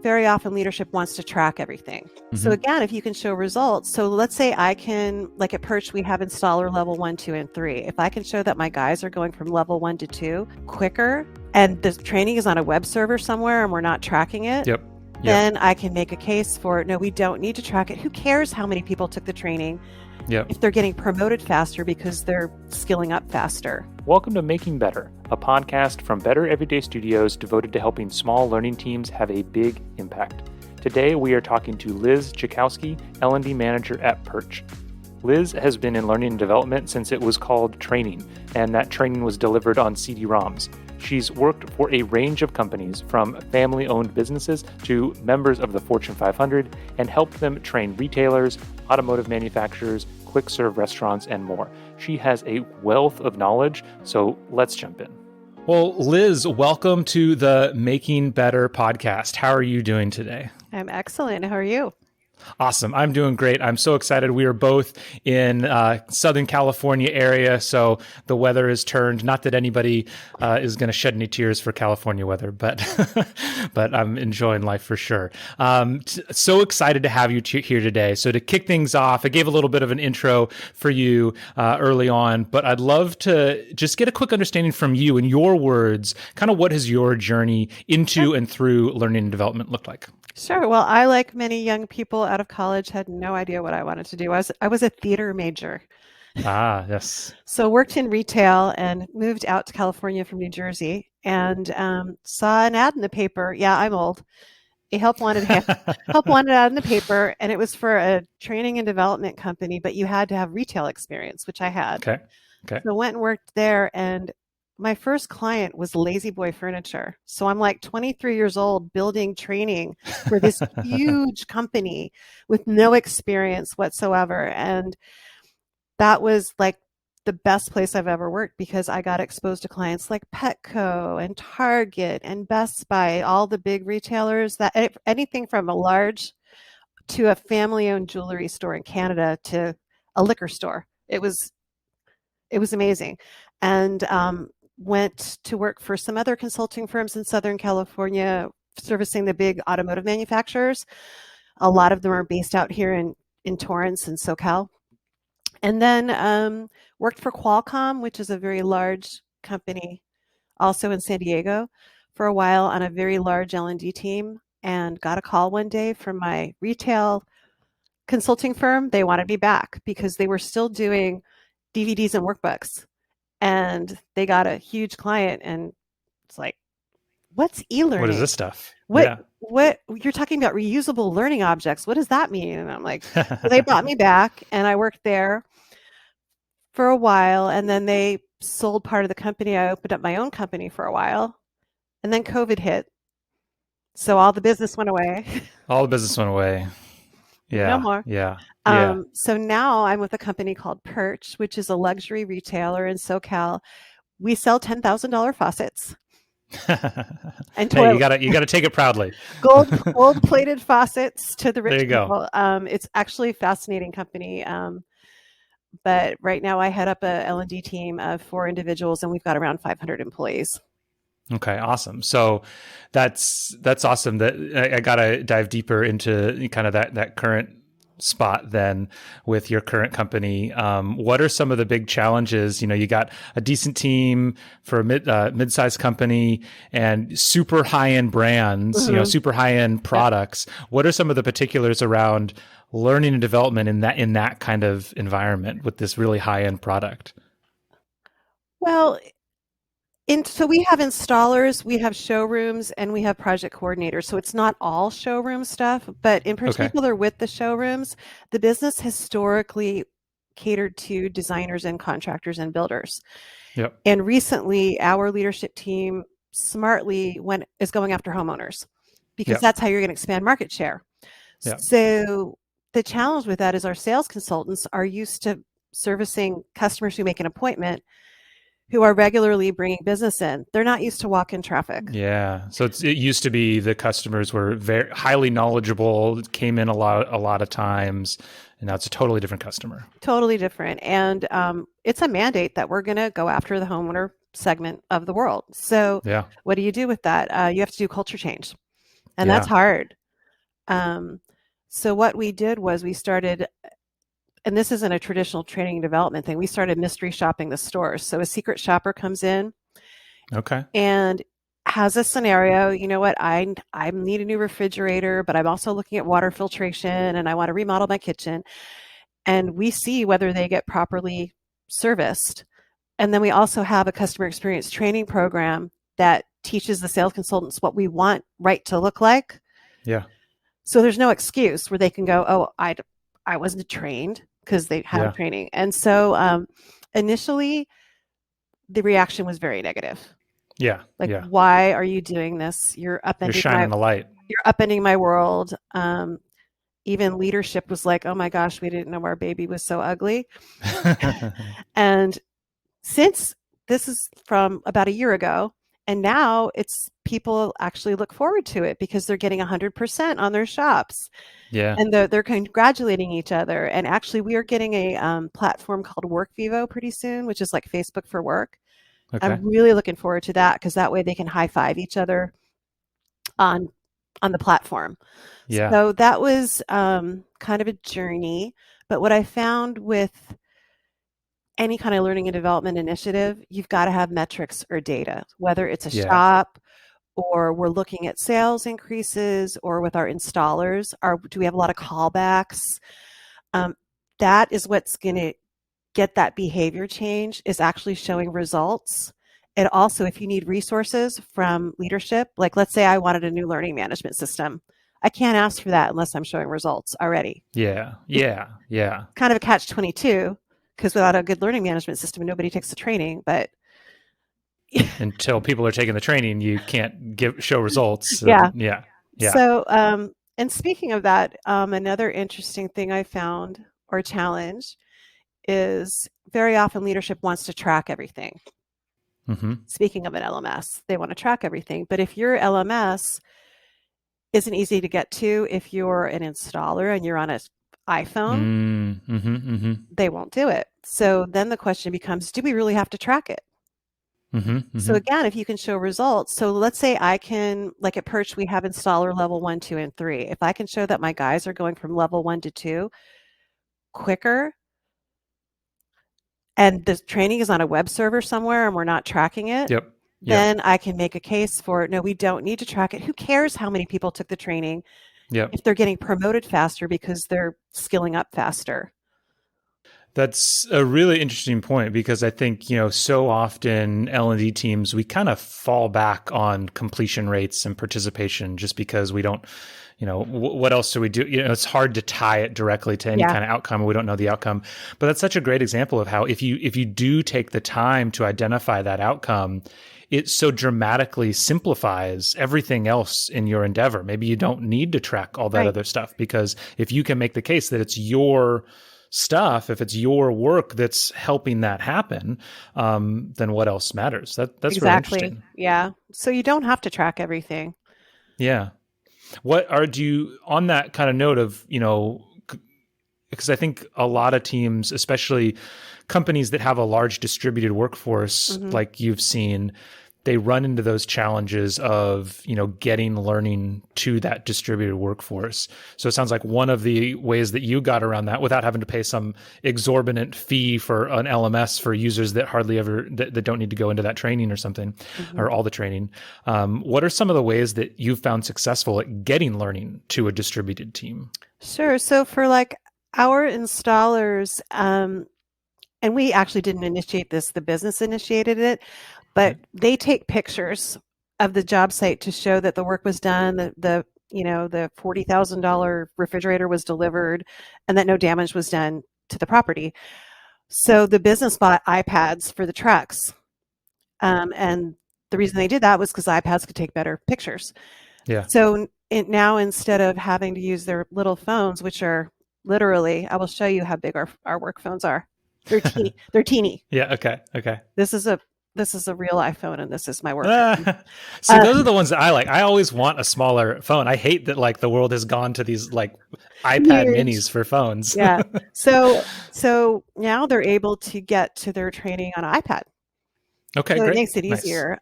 very often leadership wants to track everything. So again, if you can show results, so let's say I can, like at PIRCH, we have installer level 1, 2, and 3. If I can show that my guys are going from level 1 to 2 quicker, and the training is on a web server somewhere and we're not tracking it, then I can make a case for, no, we don't need to track it. Who cares how many people took the training if they're getting promoted faster because they're skilling up faster? Welcome to Making Better, a podcast from Better Everyday Studios devoted to helping small learning teams have a big impact. Today, we are talking to Liz Cichowski, L&D Manager at PIRCH. Liz has been in learning and development since it was called training, and that training was delivered on CD-ROMs. She's worked for a range of companies, from family-owned businesses to members of the Fortune 500, and helped them train retailers, automotive manufacturers, quick-serve restaurants, and more. She has a wealth of knowledge, so let's jump in. Well, Liz, welcome to the Making Better podcast. How are you doing today? I'm excellent. How are you? Awesome. I'm doing great. I'm so excited. We are both in Southern California area, so the weather has turned. Not that anybody is going to shed any tears for California weather, but but I'm enjoying life for sure. So excited to have you here today. So to kick things off, I gave a little bit of an intro for you early on, but I'd love to just get a quick understanding from you in your words, kind of what has your journey into and through learning and development looked like? Sure. Well, I, like many young people out of college, had no idea what I wanted to do. I was a theater major. Ah, yes. So worked in retail and moved out to California from New Jersey and saw an ad in the paper. Yeah, I'm old. Help wanted ad in the paper, and it was for a training and development company, but you had to have retail experience, which I had. Okay. So went and worked there, and my first client was Lazy Boy Furniture. So I'm like 23 years old building training for this huge company with no experience whatsoever. And that was like the best place I've ever worked because I got exposed to clients like Petco and Target and Best Buy, all the big retailers, that anything from a large to a family-owned jewelry store in Canada to a liquor store. It was amazing. And went to work for some other consulting firms in Southern California, servicing the big automotive manufacturers. A lot of them are based out here in Torrance and SoCal. And then worked for Qualcomm, which is a very large company, also in San Diego, for a while on a very large L&D team, and got a call one day from my retail consulting firm. They wanted me back because they were still doing DVDs and workbooks. And they got a huge client, and it's like, what's e-learning? What is this stuff? What you're talking about reusable learning objects? What does that mean? And I'm like, so they brought me back, and I worked there for a while, and then they sold part of the company. I opened up my own company for a while, and then COVID hit, so all the business went away. All the business went away. Yeah. No more. Yeah. So now I'm with a company called PIRCH, which is a luxury retailer in SoCal. We sell $10,000 faucets. And hey, you gotta take it proudly. Gold-plated faucets to the rich people. Go. It's actually a fascinating company. But right now I head up a L&D team of 4 individuals, and we've got around 500 employees. Okay, awesome. So that's awesome. That I gotta dive deeper into kind of that current spot then with your current company. What are some of the big challenges? You know, you got a decent team for a mid-sized company and super high-end brands, super high-end products. What are some of the particulars around learning and development in that kind of environment with this really high-end product? Well, so we have installers, we have showrooms, and we have project coordinators. So it's not all showroom stuff, but in particular with the showrooms, the business historically catered to designers and contractors and builders. Yep. And recently, our leadership team smartly is going after homeowners because that's how you're going to expand market share. Yep. So the challenge with that is our sales consultants are used to servicing customers who make an appointment, who are regularly bringing business in. They're not used to walk-in traffic. Yeah. So it used to be the customers were very highly knowledgeable, came in a lot of times, and now it's a totally different customer. Totally different. And it's a mandate that we're going to go after the homeowner segment of the world. So what do you do with that? You have to do culture change. and that's Yeah. hard. Um, so what we did was we started, and this isn't a traditional training and development thing. We started mystery shopping the stores. So a secret shopper comes in Okay. and has a scenario. You know what? I need a new refrigerator, but I'm also looking at water filtration, and I want to remodel my kitchen. And we see whether they get properly serviced. And then we also have a customer experience training program that teaches the sales consultants what we want right to look like. Yeah. So there's no excuse where they can go, oh, I wasn't trained, because they have Yeah. training. And so initially, the reaction was very negative. Yeah. Like, Yeah. why are you doing this? You're shining the light. You're upending my world. Even leadership was like, oh my gosh, we didn't know our baby was so ugly. And since this is from about a year ago, and now it's people actually look forward to it because they're getting 100% on their shops. Yeah. And they're congratulating each other. And actually, we are getting a platform called WorkVivo pretty soon, which is like Facebook for work. Okay. I'm really looking forward to that, because that way they can high five each other on the platform. Yeah. So that was kind of a journey. But what I found with any kind of learning and development initiative, you've got to have metrics or data, whether it's a Yeah. shop or we're looking at sales increases, or with our installers, do we have a lot of callbacks? That is what's going to get that behavior change, is actually showing results. And also, if you need resources from leadership, like let's say I wanted a new learning management system, I can't ask for that unless I'm showing results already. Yeah. Yeah. Yeah. Kind of a catch-22, because without a good learning management system, nobody takes the training. But Until people are taking the training, you can't show results. yeah. Yeah. Yeah. So, and speaking of that, another interesting thing I found, or challenge, is very often leadership wants to track everything. Mm-hmm. Speaking of an LMS, they want to track everything. But if your LMS isn't easy to get to, if you're an installer and you're on an iPhone, Mm-hmm. Mm-hmm. they won't do it. So then the question becomes, do we really have to track it? Mm-hmm. So Mm-hmm. again, if you can show results, so let's say I can, like at PIRCH, we have installer level 1, 2, and 3. If I can show that my guys are going from level 1 to 2 quicker, and the training is on a web server somewhere and we're not tracking it, Yep. then I can make a case for, no, we don't need to track it. Who cares how many people took the training Yep. if they're getting promoted faster because they're skilling up faster? That's a really interesting point, because I think, so often L&D teams, we kind of fall back on completion rates and participation just because we don't, what else do we do? It's hard to tie it directly to any kind of outcome. We don't know the outcome. But that's such a great example of how if you do take the time to identify that outcome, it so dramatically simplifies everything else in your endeavor. Maybe you don't need to track all that other stuff, because if you can make the case that it's your stuff, if it's your work that's helping that happen, then what else matters? That's exactly. really interesting. Yeah. So you don't have to track everything. Yeah. On that kind of note of, because I think a lot of teams, especially companies that have a large distributed workforce, like you've seen, they run into those challenges of, getting learning to that distributed workforce. So it sounds like one of the ways that you got around that, without having to pay some exorbitant fee for an LMS for users that hardly ever, that don't need to go into that training or something, or all the training. What are some of the ways that you've found successful at getting learning to a distributed team? Sure. So for like our installers, and we actually didn't initiate this, the business initiated it, but they take pictures of the job site to show that the work was done, the $40,000 refrigerator was delivered, and that no damage was done to the property. So the business bought iPads for the trucks. And the reason they did that was because iPads could take better pictures. Yeah. So now, instead of having to use their little phones, which are literally, I will show you how big our work phones are. They're teeny. They're teeny. Yeah. Okay. This is a real iPhone, and this is my work phone. So those are the ones that I like. I always want a smaller phone. I hate that the world has gone to these iPad minis for phones. Yeah. So now they're able to get to their training on iPad. Okay, so great. It makes it easier.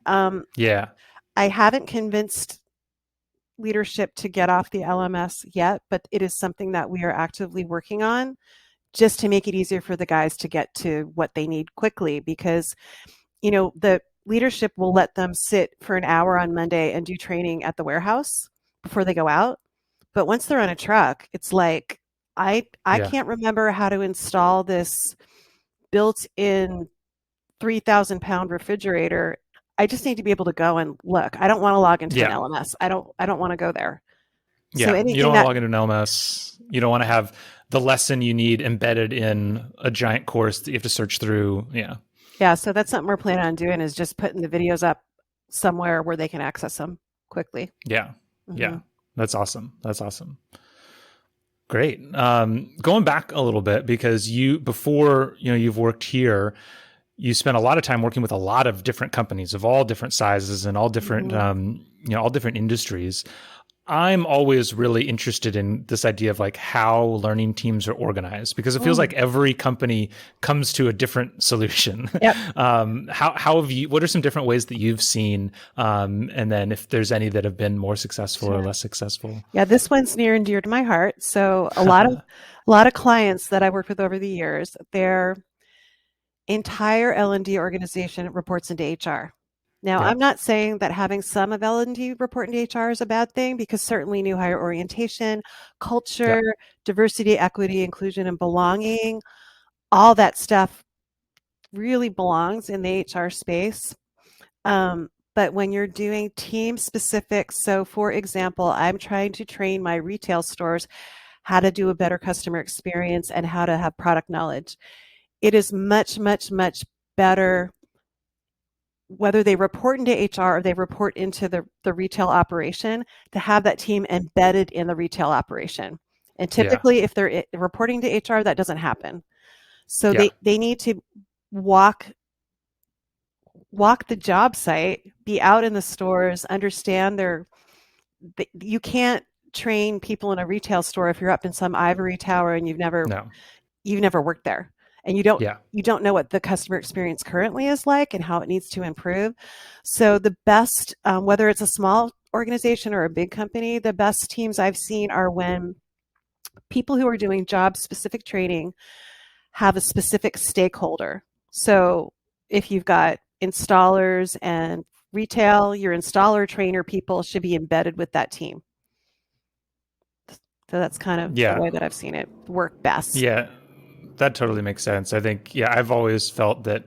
Yeah. I haven't convinced leadership to get off the LMS yet, but it is something that we are actively working on just to make it easier for the guys to get to what they need quickly, because the leadership will let them sit for an hour on Monday and do training at the warehouse before they go out. But once they're on a truck, it's like, I Yeah. can't remember how to install this built-in 3,000-pound refrigerator. I just need to be able to go and look. I don't want to log into an Yeah. LMS. I don't want to go there. So Yeah. You anything don't want to that, log into an LMS. You don't want to have the lesson you need embedded in a giant course that you have to search through. Yeah. yeah, so that's something we're planning on doing, is just putting the videos up somewhere where they can access them quickly. Yeah. Hmm. Yeah. That's awesome. That's awesome. Great. Going back a little bit, because before you've worked here, you spent a lot of time working with a lot of different companies of all different sizes and all different, Hmm. all different industries. I'm always really interested in this idea of like how learning teams are organized, because it feels like every company comes to a different solution. Yep. What are some different ways that you've seen? And then if there's any that have been more successful or Sure. less successful. Yeah, this one's near and dear to my heart. So a lot of clients that I worked with over the years, their entire L&D organization reports into HR. Now, Yeah. I'm not saying that having some of L&D report into HR is a bad thing, because certainly new hire orientation, Yeah. culture, diversity, equity, inclusion, and belonging, all that stuff really belongs in the HR space. But when you're doing team specific, so for example, I'm trying to train my retail stores how to do a better customer experience and how to have product knowledge. It is much, much, much better whether they report into HR or they report into the retail operation, to have that team embedded in the retail operation. And Yeah. typically, if they're reporting to HR, that doesn't happen. So Yeah. they need to walk the job site, be out in the stores, understand you can't train people in a retail store if you're up in some ivory tower and No. you've never worked there, and Yeah. you don't know what the customer experience currently is like and how it needs to improve. So the best, whether it's a small organization or a big company, the best teams I've seen are when people who are doing job specific training have a specific stakeholder. So if you've got installers and retail, your installer trainer people should be embedded with that team. So that's kind of the Yeah. way that I've seen it work best. Yeah. That totally makes sense. I think, yeah, I've always felt that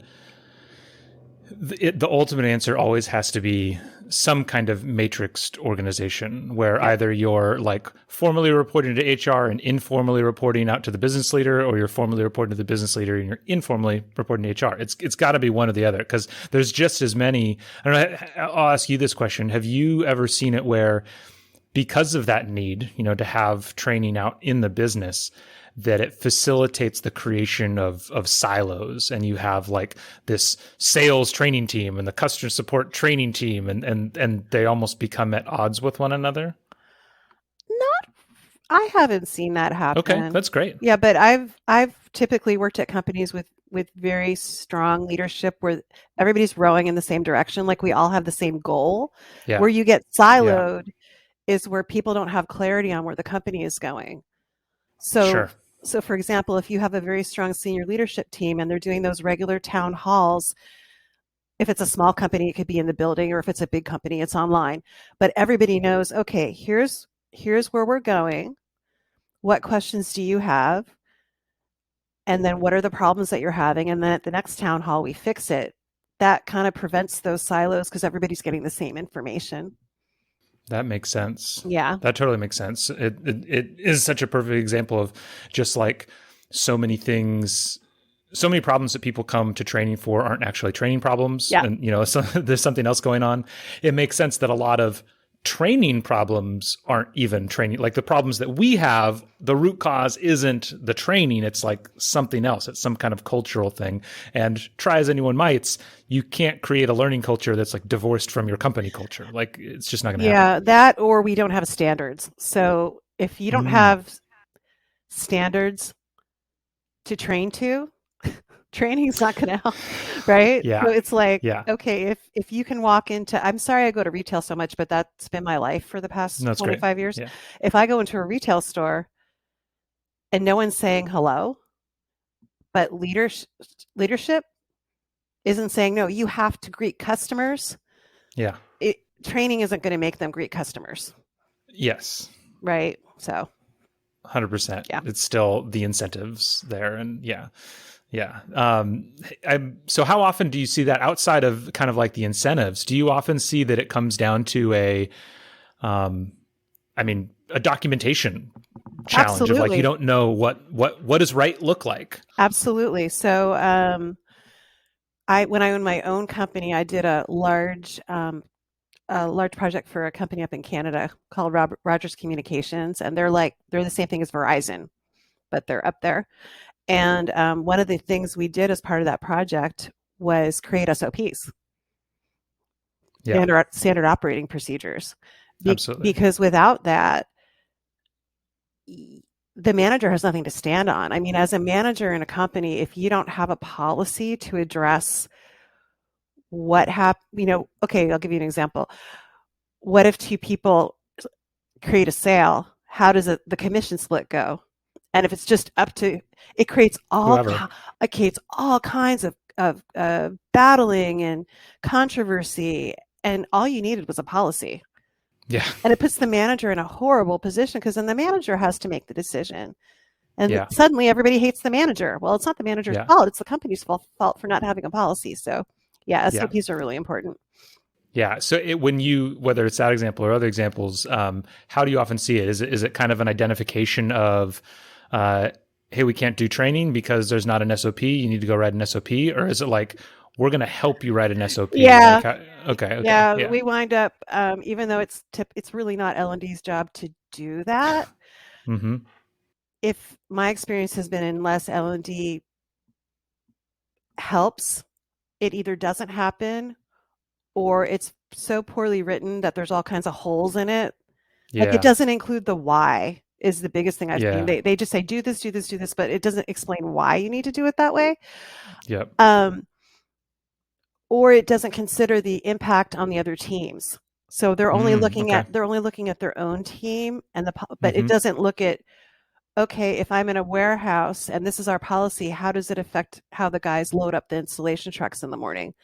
the ultimate answer always has to be some kind of matrixed organization where Yep. either you're like formally reporting to HR and informally reporting out to the business leader, or you're formally reporting to the business leader and you're informally reporting to HR. It's got to be one or the other, because there's just as many. I don't know. I'll ask you this question. Have you ever seen it where, because of that need, to have training out in the business, that it facilitates the creation of silos, and you have like this sales training team and the customer support training team, and they almost become at odds with one another? Not, I haven't seen that Okay, happen. that's great. Yeah, but I've typically worked at companies with very strong leadership where everybody's rowing in the same direction, like we all have the same goal. Yeah. Where you get Yeah. siloed is where people don't have clarity on where the company is going. So Sure. so for example, if you have a very strong senior leadership team and they're doing those regular town halls, if it's a small company, it could be in the building, or if it's a big company, it's online. But everybody knows, okay, here's where we're going. What questions do you have? And then what are the problems that you're having? And then at the next town hall, we fix it. That kind of prevents those silos because everybody's getting the same information. That makes sense. Yeah. That totally makes sense. It is such a perfect example of just like so many things, so many problems that people come to training for aren't actually training problems. Yeah. And, so there's something else going on. It makes sense that a lot of training problems aren't even training. Like the problems that we have, the root cause isn't the training. It's like something else. It's some kind of cultural thing. And try as anyone might, you can't create a learning culture that's like divorced from your company culture. Like it's just not going to happen. Yeah, that, or we don't have standards. So if you don't Mm. have standards to train to, Training's not going to help, right? So Yeah. it's like, Yeah. okay, if you can walk into, I'm sorry I go to retail so much, but that's been my life for the past That's great. 25 years. Yeah. If I go into a retail store and no one's saying hello, but leadership isn't saying no, you have to greet customers. Yeah. Training isn't going to make them greet customers, Yes. right? So, 100%. yeah. It's still the incentives there. And yeah. Yeah. So how often do you see that outside of kind of like the incentives? Do you often see that it comes down to a documentation challenge of like, you Absolutely. don't know what does right look like? Absolutely. So, when I owned my own company, I did a large project for a company up in Canada called Rogers Communications, and they're the same thing as Verizon, but they're up there. And one of the things we did as part of that project was create SOPs, Yeah, standard operating procedures, absolutely. because without that, the manager has nothing to stand on. I mean, as a manager in a company, if you don't have a policy to address what happened, okay, I'll give you an example. What if two people create a sale? How does the commission split go? And if it's just up to, it creates Whoever. all kinds of battling and controversy. And all you needed was a policy. Yeah. And it puts the manager in a horrible position because then the manager has to make the decision. And Yeah. suddenly everybody hates the manager. Well, it's not the manager's Yeah. fault. It's the company's fault for not having a policy. So, yeah, Yeah. SOPs are really important. Yeah. So whether it's that example or other examples, how do you often see it? Is it kind of an identification of, hey, we can't do training because there's not an SOP. You need to go write an SOP, or is it like we're going to help you write an SOP? Yeah. Like, okay. Yeah, Yeah. we wind up, even though it's really not L&D's job to do that. Mm-hmm. If my experience has been unless L&D helps, it either doesn't happen or it's so poorly written that there's all kinds of holes in it. Like it Yeah. doesn't include the why is the biggest thing I've seen. Yeah. They just say do this, do this, do this, but it doesn't explain why you need to do it that way. Yep. Or it doesn't consider the impact on the other teams. So they're only looking Okay. at their own team but it Mm-hmm. doesn't look at, okay, if I'm in a warehouse and this is our policy, how does it affect how the guys load up the installation trucks in the morning?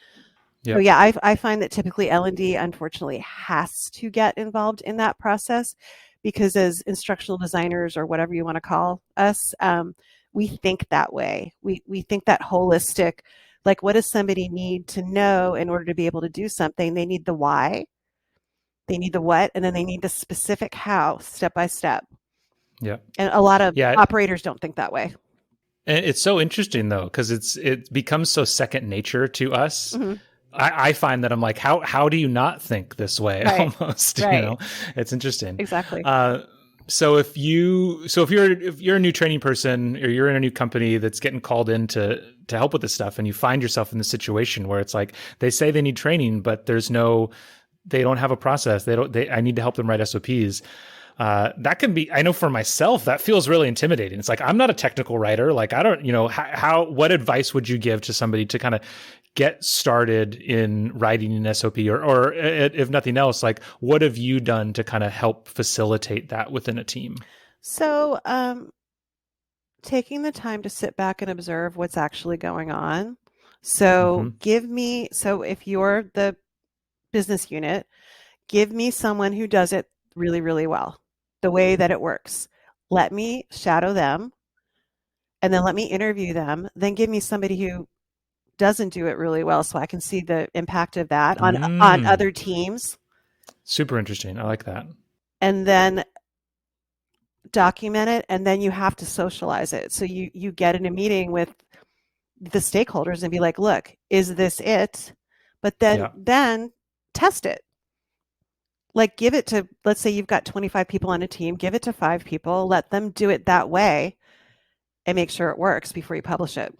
So Yep. yeah, I find that typically L&D unfortunately has to get involved in that process because as instructional designers or whatever you want to call us, we think that way. We think that holistic, like what does somebody need to know in order to be able to do something? They need the why, they need the what, and then they need the specific how, step by step. Yeah. And a lot of Yeah. operators don't think that way. And it's so interesting though, because it becomes so second nature to us. Mm-hmm. I find that I'm like, how do you not think this way? Right. Almost, Right. It's interesting. Exactly. So if you're a new training person or you're in a new company that's getting called in to help with this stuff, and you find yourself in the situation where it's like they say they need training, but they don't have a process. I need to help them write SOPs. That can be, I know for myself, that feels really intimidating. It's like, I'm not a technical writer. Like, I don't, what advice would you give to somebody to kind of get started in writing an SOP or if nothing else, like what have you done to kind of help facilitate that within a team? So, taking the time to sit back and observe what's actually going on. So if you're the business unit, give me someone who does it really, really well, the way that it works. Let me shadow them and then let me interview them. Then give me somebody who doesn't do it really well so I can see the impact of that on other teams. Super interesting. I like that. And then document it, and then you have to socialize it. So you get in a meeting with the stakeholders and be like, look, is this it? But then test it. Like give it to, let's say you've got 25 people on a team, give it to 5 people, let them do it that way and make sure it works before you publish it.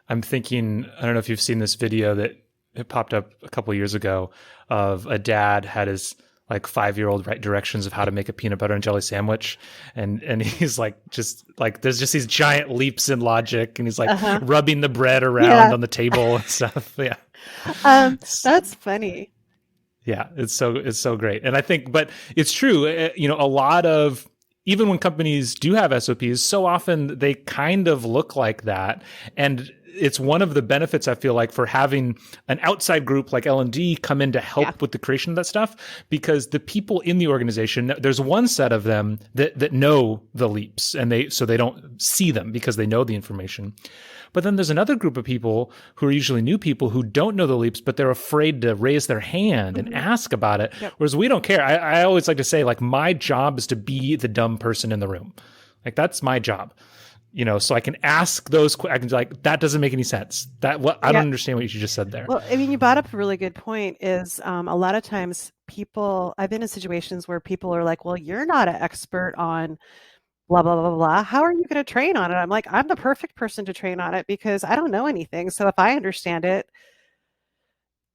I'm thinking, I don't know if you've seen this video that it popped up a couple of years ago of a dad had his like 5-year-old right directions of how to make a peanut butter and jelly sandwich. And he's like, just like, there's just these giant leaps in logic, and he's like Uh-huh. rubbing the bread around Yeah. on the table and stuff. Yeah. That's funny. Yeah, it's so great. And I think, but it's true, a lot of, even when companies do have SOPs, so often they kind of look like that. And it's one of the benefits, I feel like, for having an outside group like L&D come in to Yeah. help with the creation of that stuff, because the people in the organization, there's one set of them that know the leaps, and they don't see them because they know the information. But then there's another group of people who are usually new people who don't know the leaps, but they're afraid to raise their hand and ask about it. Yep. Whereas we don't care. I always like to say, like, my job is to be the dumb person in the room. Like, that's my job. So I can ask those. I can be like, that doesn't make any sense. I don't understand what you just said there. Well, I mean, you brought up a really good point. Is a lot of times I've been in situations where people are like, "Well, you're not an expert on blah blah blah blah. How are you going to train on it?" I'm like, "I'm the perfect person to train on it because I don't know anything. So if I understand it,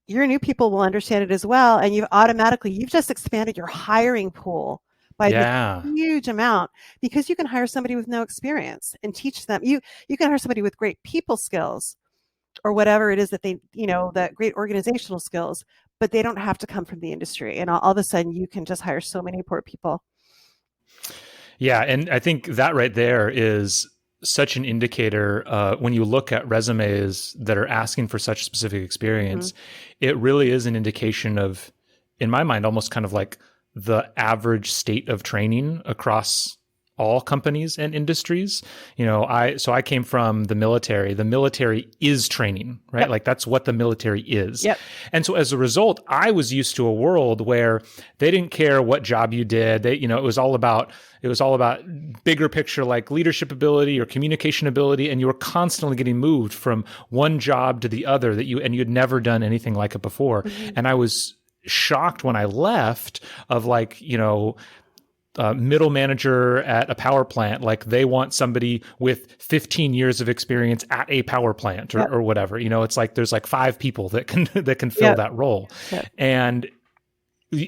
your new people will understand it as well, and you've just expanded your hiring pool by this Yeah. huge amount because you can hire somebody with no experience and teach them. You can hire somebody with great people skills or whatever it is that that great organizational skills, but they don't have to come from the industry. And all of a sudden, you can just hire so many poor people. Yeah, and I think that right there is such an indicator when you look at resumes that are asking for such specific experience. It really is an indication of, in my mind, almost kind of like the average state of training across all companies and industries. I came from the military. The military is training, right? Yep. Like, that's what the military is. Yep. And so as a result, I was used to a world where they didn't care what job you did. It was all about bigger picture, like leadership ability or communication ability. And you were constantly getting moved from one job to the other you'd never done anything like it before. And I was shocked when I left of middle manager at a power plant. Like, they want somebody with 15 years of experience at a power plant or whatever. It's like there's like 5 people that can fill that role. Yep. And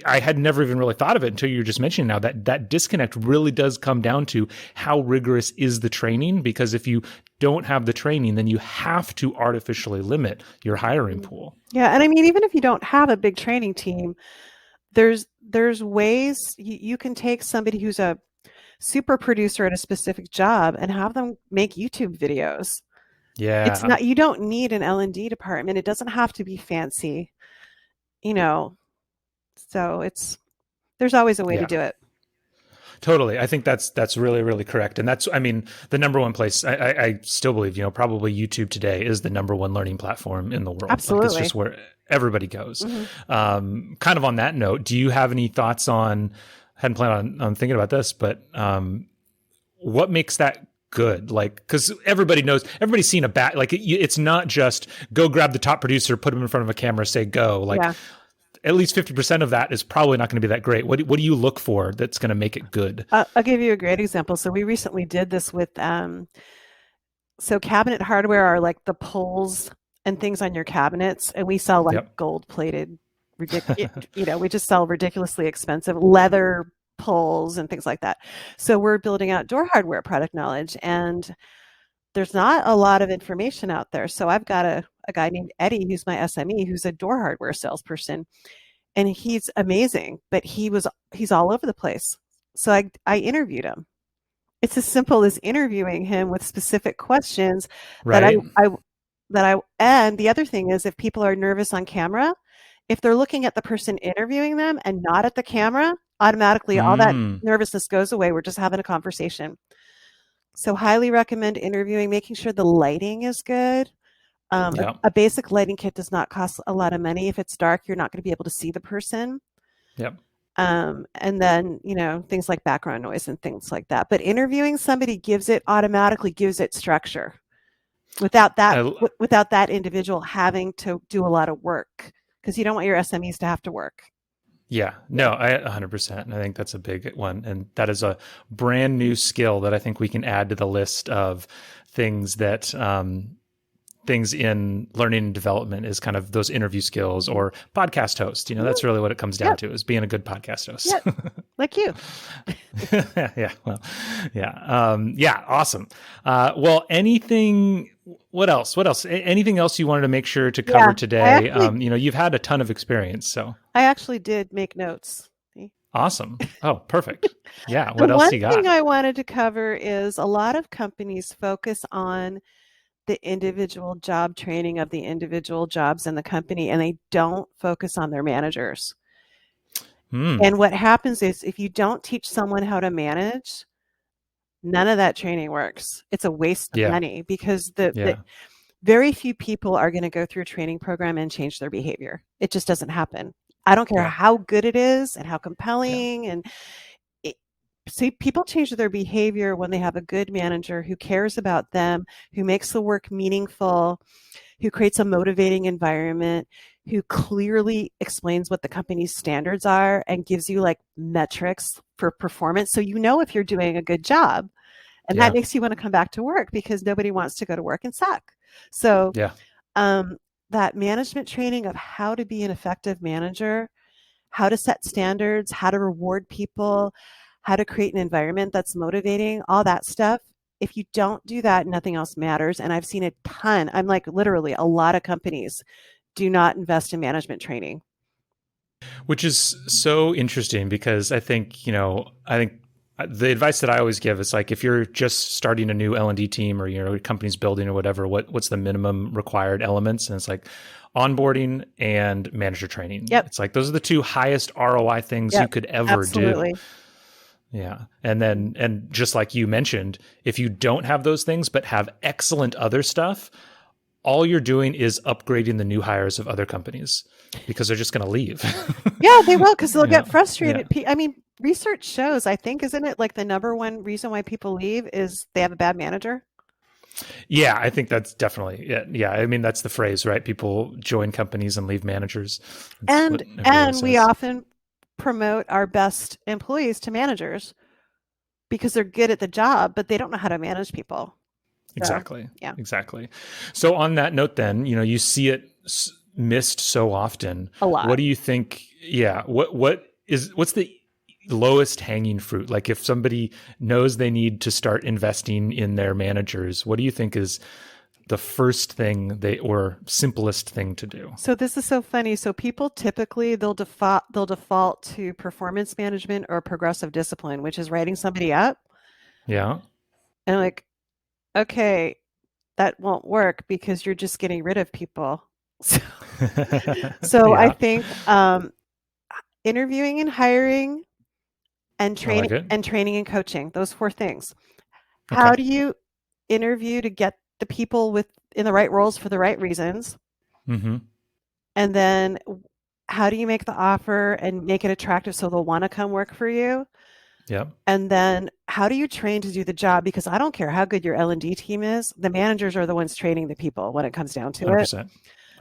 I had never even really thought of it until you're just mentioning now that disconnect really does come down to how rigorous is the training, because if you don't have the training, then you have to artificially limit your hiring pool. Yeah. And I mean, even if you don't have a big training team, there's ways you can take somebody who's a super producer at a specific job and have them make YouTube videos. Yeah. You don't need an L&D department. It doesn't have to be fancy, so there's always a way to do it. Totally. I think that's really, really correct. And that's, I mean, the number one place I still believe, probably YouTube today is the number one learning platform in the world. Absolutely. Like, it's just where everybody goes. Kind of on that note, do you have any thoughts on, hadn't planned on thinking about this, but what makes that good? Like, because everybody's seen a bat, like it's not just go grab the top producer, put him in front of a camera, say go. Like, at least 50% of that is probably not going to be that great. What do you look for that's going to make it good? I'll give you a great example. So we recently did this with, so cabinet hardware are like the pulls and things on your cabinets, and we sell like gold-plated, we just sell ridiculously expensive leather pulls and things like that. So we're building out door hardware product knowledge, and there's not a lot of information out there. So I've got a guy named Eddie, who's my SME, who's a door hardware salesperson, and he's amazing, but he's all over the place. So I interviewed him. It's as simple as interviewing him with specific questions. Right. And the other thing is, if people are nervous on camera, if they're looking at the person interviewing them and not at the camera, automatically all that nervousness goes away. We're just having a conversation. So highly recommend interviewing, making sure the lighting is good. A basic lighting kit does not cost a lot of money. If it's dark, you're not going to be able to see the person. Yep. And then, things like background noise and things like that. But interviewing somebody automatically gives it structure without that individual having to do a lot of work, because you don't want your SMEs to have to work. Yeah, no, I 100%. And I think that's a big one. And that is a brand new skill that I think we can add to the list of things that things in learning and development is kind of those interview skills or podcast host. That's really what it comes down to, is being a good podcast host. Like you. Yeah. Well, yeah. Yeah. Awesome. Well, what else? Anything else you wanted to make sure to cover today? You've had a ton of experience, so. I actually did make notes. Awesome. Oh, perfect. Yeah. What else you got? One thing I wanted to cover is a lot of companies focus on the individual job training of the individual jobs in the company, and they don't focus on their managers. And what happens is, if you don't teach someone how to manage, none of that training works. It's a waste of money, because the very few people are going to go through a training program and change their behavior. It just doesn't happen. I don't care how good it is and how compelling and see, people change their behavior when they have a good manager who cares about them, who makes the work meaningful, who creates a motivating environment, who clearly explains what the company's standards are and gives you like metrics for performance. So if you're doing a good job, and that makes you want to come back to work, because nobody wants to go to work and suck. So that management training of how to be an effective manager, how to set standards, how to reward people, how to create an environment that's motivating, all that stuff. If you don't do that, nothing else matters. And I've seen a ton. I'm like, literally, a lot of companies do not invest in management training. Which is so interesting, because I think the advice that I always give is like, if you're just starting a new L&D team, or your company's building or whatever, what's the minimum required elements? And it's like onboarding and manager training. It's like, those are the two highest ROI things you could ever do. Yeah. And just like you mentioned, if you don't have those things but have excellent other stuff, all you're doing is upgrading the new hires of other companies, because they're just going to leave. Yeah, they will, because they'll get frustrated. I mean, research shows, I think, isn't it, like the number one reason why people leave is they have a bad manager? Yeah, I think that's definitely it. Yeah, I mean, that's the phrase, right? People join companies and leave managers. And we often promote our best employees to managers because they're good at the job, but they don't know how to manage people. Exactly. Yeah. Exactly. So on that note, then, you see it missed so often. A lot. What do you think? Yeah. What's the lowest hanging fruit? Like, if somebody knows they need to start investing in their managers, what do you think is the first thing or simplest thing to do? So this is so funny. So people typically they'll default to performance management or progressive discipline, which is writing somebody up. Yeah. And like, okay, that won't work because you're just getting rid of people. So I think interviewing and hiring and training and coaching, those 4 things. Okay. How do you interview to get the people in the right roles for the right reasons? Mm-hmm. And then how do you make the offer and make it attractive so they'll want to come work for you? Yeah. And then how do you train to do the job? Because I don't care how good your L&D team is, the managers are the ones training the people when it comes down to 100%. it.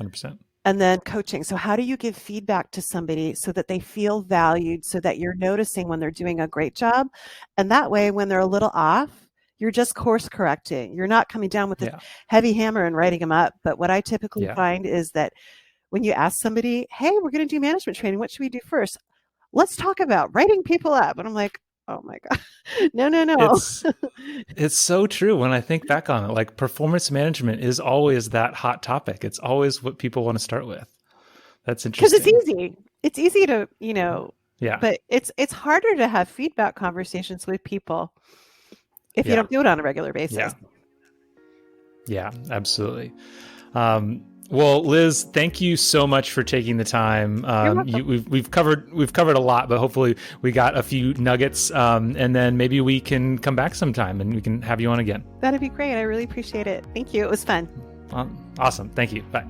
100%. And then coaching. So how do you give feedback to somebody so that they feel valued, so that you're noticing when they're doing a great job? And that way, when they're a little off, you're just course correcting. You're not coming down with a heavy hammer and writing them up. But what I typically find is that when you ask somebody, hey, we're going to do management training, what should we do first? Let's talk about writing people up. And I'm like, oh my God. No. It's so true. When I think back on it, like, performance management is always that hot topic. It's always what people want to start with. That's interesting. Because it's easy. It's easy to, but it's harder to have feedback conversations with people if you don't do it on a regular basis. Yeah, absolutely. Well, Liz, thank you so much for taking the time. We've covered a lot, but hopefully we got a few nuggets, and then maybe we can come back sometime and we can have you on again. That'd be great. I really appreciate it. Thank you. It was fun. Awesome. Thank you. Bye.